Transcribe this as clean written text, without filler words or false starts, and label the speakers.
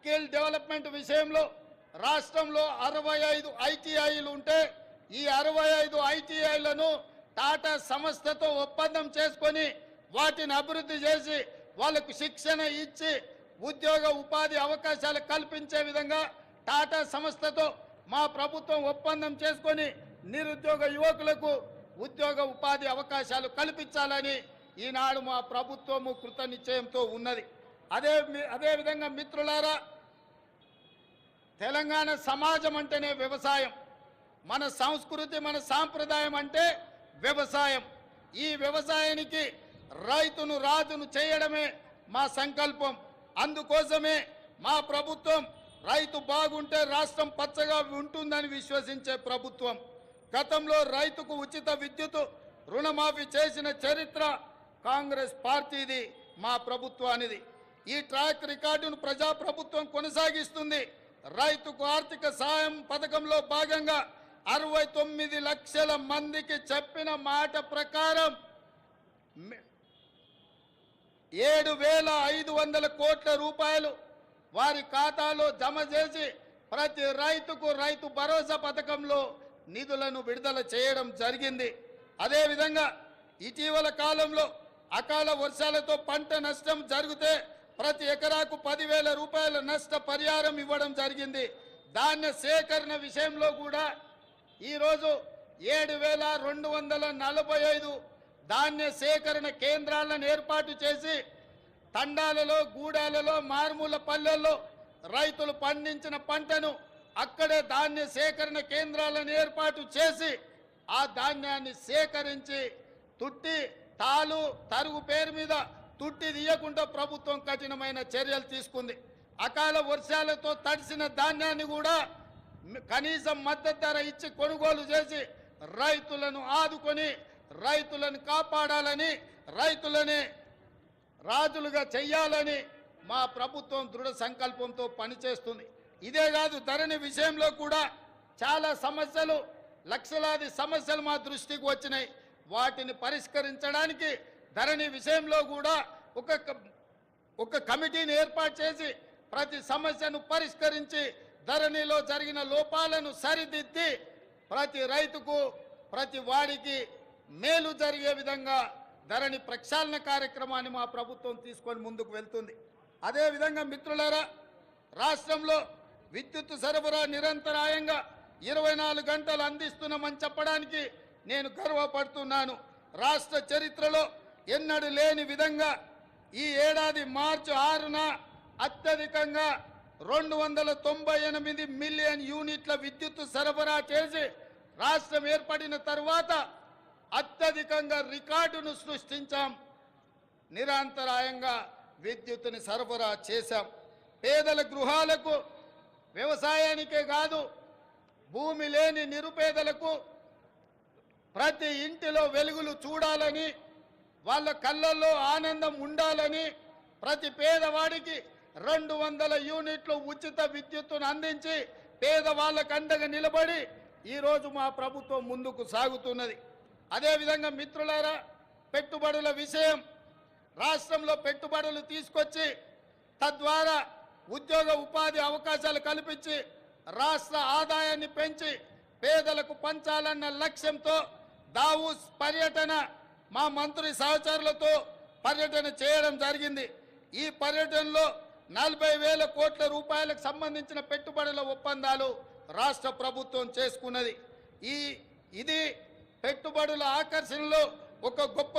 Speaker 1: Skill development విషయంలో రాష్ట్రంలో 65 ఐటీఐలు ఉంటే ఈ 65 ఐటీఐలను టాటా సంస్థతో ఒప్పందం చేసుకొని వాటిని అభివృద్ధి చేసి వాళ్ళకు శిక్షణ ఇచ్చి ఉద్యోగ ఉపాధి అవకాశాలు కల్పించే విధంగా టాటా సంస్థతో మా ప్రభుత్వం ఒప్పందం చేసుకొని నిరుద్యోగ యువకులకు ఉద్యోగ ఉపాధి అవకాశాలు కల్పించాలని ఈనాడు మా ప్రభుత్వము కృతనిశ్చయంతో ఉన్నది. అదే విధంగా మిత్రులారా, తెలంగాణ సమాజం అంటేనే వ్యవసాయం, మన సంస్కృతి మన సాంప్రదాయం అంటే వ్యవసాయం. ఈ వ్యవసాయానికి రైతును రాజును చేయడమే మా సంకల్పం. అందుకోసమే మా ప్రభుత్వం రైతు బాగుంటే రాష్ట్రం పచ్చగా ఉంటుందని విశ్వసించే ప్రభుత్వం. గతంలో రైతుకు ఉచిత విద్యుత్ రుణమాఫీ చేసిన చరిత్ర కాంగ్రెస్ పార్టీది, మా ప్రభుత్వానిది. ఈ ట్రాక్ రికార్డును ప్రజాప్రభుత్వం కొనసాగిస్తుంది. రైతుకు ఆర్థిక సాయం పథకంలో భాగంగా 69 లక్షల మందికి చెప్పిన మాట ప్రకారం 7,500 కోట్ల రూపాయలు వారి ఖాతాలో జమ చేసి ప్రతి రైతుకు రైతు భరోసా పథకంలో నిధులను విడుదల చేయడం జరిగింది. అదేవిధంగా ఇటీవల కాలంలో అకాల వర్షాలతో పంట నష్టం జరిగితే ప్రతి ఎకరాకు 10,000 రూపాయల నష్ట పరిహారం ఇవ్వడం జరిగింది. ధాన్య సేకరణ విషయంలో కూడా ఈరోజు 7,245 ధాన్య సేకరణ కేంద్రాలను ఏర్పాటు చేసి తండాలలో గూడాలలో మారుమూల పల్లెల్లో రైతులు పండించిన పంటను అక్కడే ధాన్య సేకరణ కేంద్రాలను ఏర్పాటు చేసి ఆ ధాన్యాన్ని సేకరించి తుట్టి తాలు తరుగు పేరు మీద తుట్టి తీయకుండా ప్రభుత్వం కఠినమైన చర్యలు తీసుకుంది. అకాల వర్షాలతో తడిసిన ధాన్యాన్ని కూడా కనీస మద్దతు ధర ఇచ్చి కొనుగోలు చేసి రైతులను ఆదుకొని రైతులను కాపాడాలని, రైతులని రాజులుగా చెయ్యాలని మా ప్రభుత్వం దృఢ సంకల్పంతో పనిచేస్తుంది. ఇదే కాదు, ధరణి విషయంలో కూడా చాలా సమస్యలు, లక్షలాది సమస్యలు మా దృష్టికి వచ్చినాయి. వాటిని పరిష్కరించడానికి ధరణి విషయంలో కూడా ఒక కమిటీని ఏర్పాటు చేసి ప్రతి సమస్యను పరిష్కరించి ధరణిలో జరిగిన లోపాలను సరిదిద్ది ప్రతి రైతుకు ప్రతి వాడికి మేలు జరిగే విధంగా ధరణి ప్రక్షాళన కార్యక్రమాన్ని మా ప్రభుత్వం తీసుకొని ముందుకు వెళ్తుంది. అదేవిధంగా మిత్రులారా, రాష్ట్రంలో విద్యుత్ సరఫరా నిరంతరాయంగా 24 గంటలు అందిస్తున్నామని చెప్పడానికి నేను గర్వపడుతున్నాను. రాష్ట్ర చరిత్రలో ఎన్నడూ లేని విధంగా ఈ ఏడాది మార్చి 6న అత్యధికంగా 298 మిలియన్ యూనిట్ల విద్యుత్ సరఫరా చేసి రాష్ట్రం ఏర్పడిన తర్వాత అత్యధికంగా రికార్డును సృష్టించాం. నిరంతరాయంగా విద్యుత్తుని సరఫరా చేశాం. పేదల గృహాలకు, వ్యవసాయానికే కాదు భూమి లేని నిరుపేదలకు ప్రతి ఇంటిలో వెలుగులు చూడాలని, వాళ్ళ కళ్ళల్లో ఆనందం ఉండాలని ప్రతి పేదవాడికి 200 యూనిట్లు ఉచిత విద్యుత్తును అందించి పేదవాళ్ళకు అండగా నిలబడి ఈరోజు మా ప్రభుత్వం ముందుకు సాగుతున్నది. అదేవిధంగా మిత్రులారా, పెట్టుబడుల విషయం, రాష్ట్రంలో పెట్టుబడులు తీసుకొచ్చి తద్వారా ఉద్యోగ ఉపాధి అవకాశాలు కల్పించి రాష్ట్ర ఆదాయాన్ని పెంచి పేదలకు పంచాలన్న లక్ష్యంతో దావూస్ పర్యటన మా మంత్రి సహచరులతో పర్యటన చేయడం జరిగింది. ఈ పర్యటనలో 40,000 కోట్ల రూపాయలకు సంబంధించిన పెట్టుబడుల ఒప్పందాలు రాష్ట్ర ప్రభుత్వం చేసుకున్నది. ఇది పెట్టుబడుల ఆకర్షణలో ఒక గొప్ప